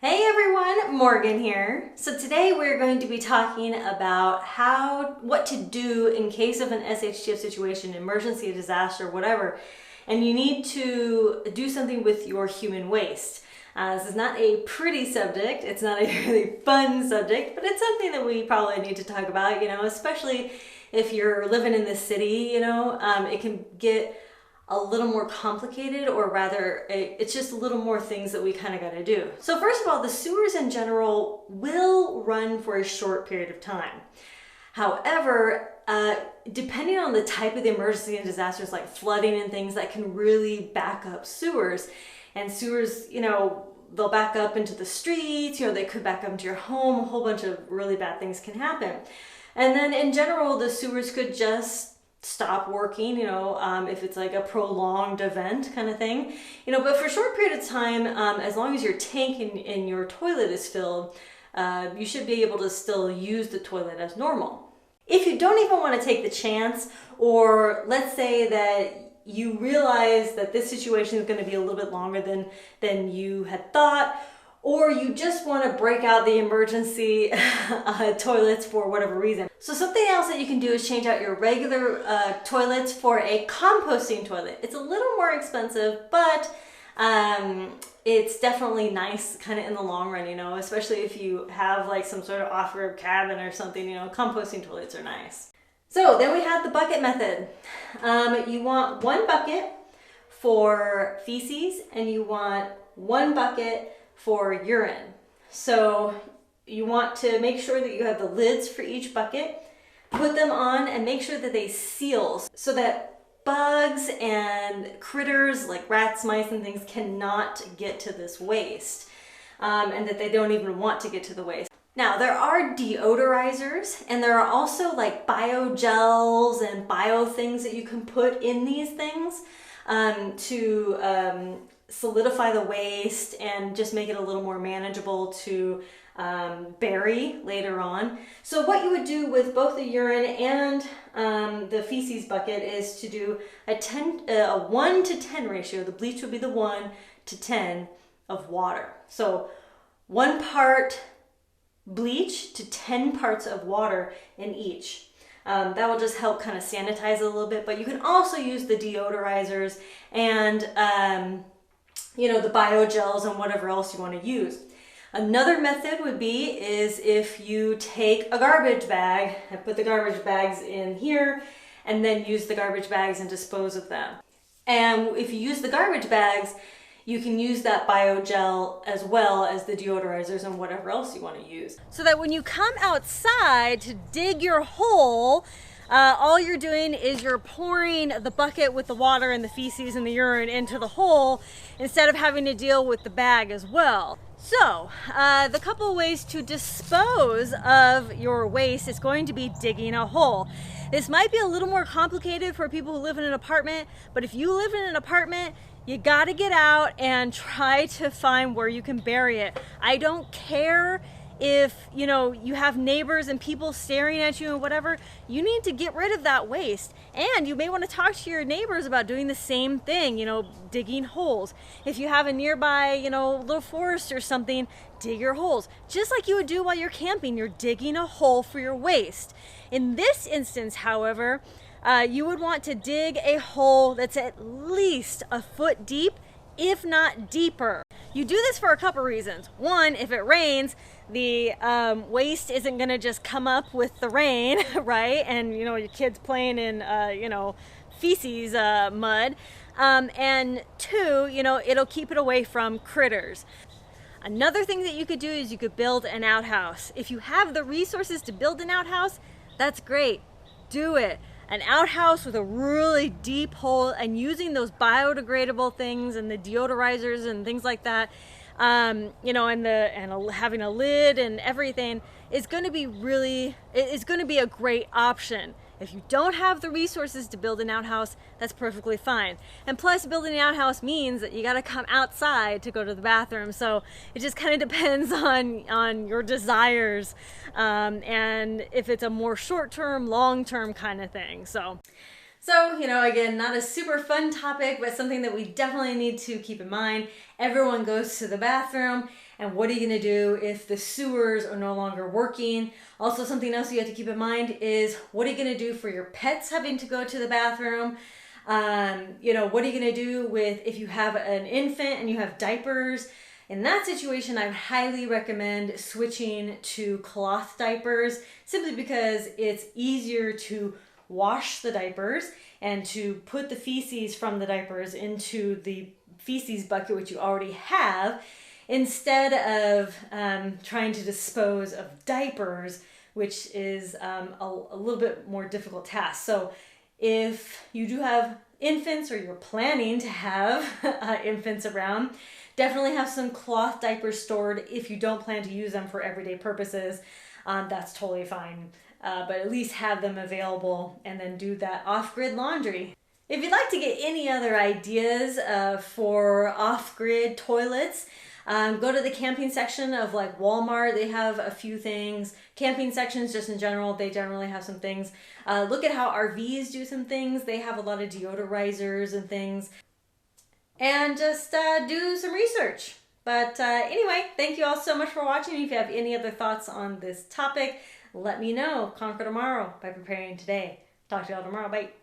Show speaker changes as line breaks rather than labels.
Hey everyone, Morgan here. So today we're going to be talking about what to do in case of an SHTF situation, emergency, disaster, whatever, and you need to do something with your human waste. This is not a pretty subject, it's not a really fun subject, but it's something that we probably need to talk about, especially if you're living in the city, it can get a little more complicated, or rather it's just a little more things that we kind of got to do. So first of all, the sewers in general will run for a short period of time. However, depending on the type of the emergency and disasters like flooding and things, that can really back up sewers. And sewers, they'll back up into the streets, they could back up into your home, a whole bunch of really bad things can happen. And then in general, the sewers could just stop working, if it's like a prolonged event kind of thing, but for a short period of time, as long as your tank in your toilet is filled, you should be able to still use the toilet as normal. If you don't even want to take the chance, or let's say that you realize that this situation is going to be a little bit longer than you had thought, or you just want to break out the emergency toilets for whatever reason. So something else that you can do is change out your regular toilets for a composting toilet. It's a little more expensive, but it's definitely nice kind of in the long run, especially if you have like some sort of off-road cabin or something, composting toilets are nice. So then we have the bucket method. You want one bucket for feces and you want one bucket for urine. So you want to make sure that you have the lids for each bucket, put them on and make sure that they seal so that bugs and critters like rats, mice, and things cannot get to this waste, and that they don't even want to get to the waste. Now, there are deodorizers, and there are also like biogels and bio things that you can put in these things to solidify the waste and just make it a little more manageable to bury later on. So what you would do with both the urine and the feces bucket is to do a 1 to 10 ratio. The bleach would be the 1 to 10 of water. So 1 part bleach to 10 parts of water in each. That will just help kind of sanitize it a little bit, but you can also use the deodorizers and the biogels and whatever else you want to use. Another method would be if you take a garbage bag and put the garbage bags in here and then use the garbage bags and dispose of them. And if you use the garbage bags, you can use that biogel as well as the deodorizers and whatever else you want to use. So that when you come outside to dig your hole, all you're doing is you're pouring the bucket with the water and the feces and the urine into the hole instead of having to deal with the bag as well. So the couple of ways to dispose of your waste is going to be digging a hole. This might be a little more complicated for people who live in an apartment, but if you live in an apartment, you got to get out and try to find where you can bury it. I don't care if you have neighbors and people staring at you and whatever. You need to get rid of that waste, and you may want to talk to your neighbors about doing the same thing, digging holes. If you have a nearby little forest or something, dig your holes just like you would do while you're camping. You're digging a hole for your waste. In this instance, however, you would want to dig a hole that's at least a foot deep, if not deeper. You do this for a couple reasons. One, if it rains, the waste isn't gonna just come up with the rain, right? And your kids playing in feces mud. And two, it'll keep it away from critters. Another thing that you could do is you could build an outhouse. If you have the resources to build an outhouse, that's great. Do it. An outhouse with a really deep hole, and using those biodegradable things and the deodorizers and things like that, and having a lid and everything is going to be a great option. If you don't have the resources to build an outhouse, that's perfectly fine. And plus, building an outhouse means that you got to come outside to go to the bathroom. So it just kind of depends on your desires, and if it's a more short-term, long-term kind of thing. So again, not a super fun topic, but something that we definitely need to keep in mind. Everyone goes to the bathroom, And what are you going to do if the sewers are no longer working? Also, something else you have to keep in mind is what are you going to do for your pets having to go to the bathroom? What are you going to do with if you have an infant and you have diapers? In that situation, I would highly recommend switching to cloth diapers simply because it's easier to wash the diapers and to put the feces from the diapers into the feces bucket, which you already have, instead of trying to dispose of diapers, which is a little bit more difficult task. So if you do have infants or you're planning to have infants around, definitely have some cloth diapers stored. If you don't plan to use them for everyday purposes, that's totally fine. But at least have them available and then do that off-grid laundry. If you'd like to get any other ideas for off-grid toilets, go to the camping section of like Walmart. They have a few things. Camping sections just in general, they generally have some things. Look at how RVs do some things. They have a lot of deodorizers and things. And just do some research. But anyway, thank you all so much for watching. If you have any other thoughts on this topic, let me know. Conquer tomorrow by preparing today. Talk to you all tomorrow. Bye.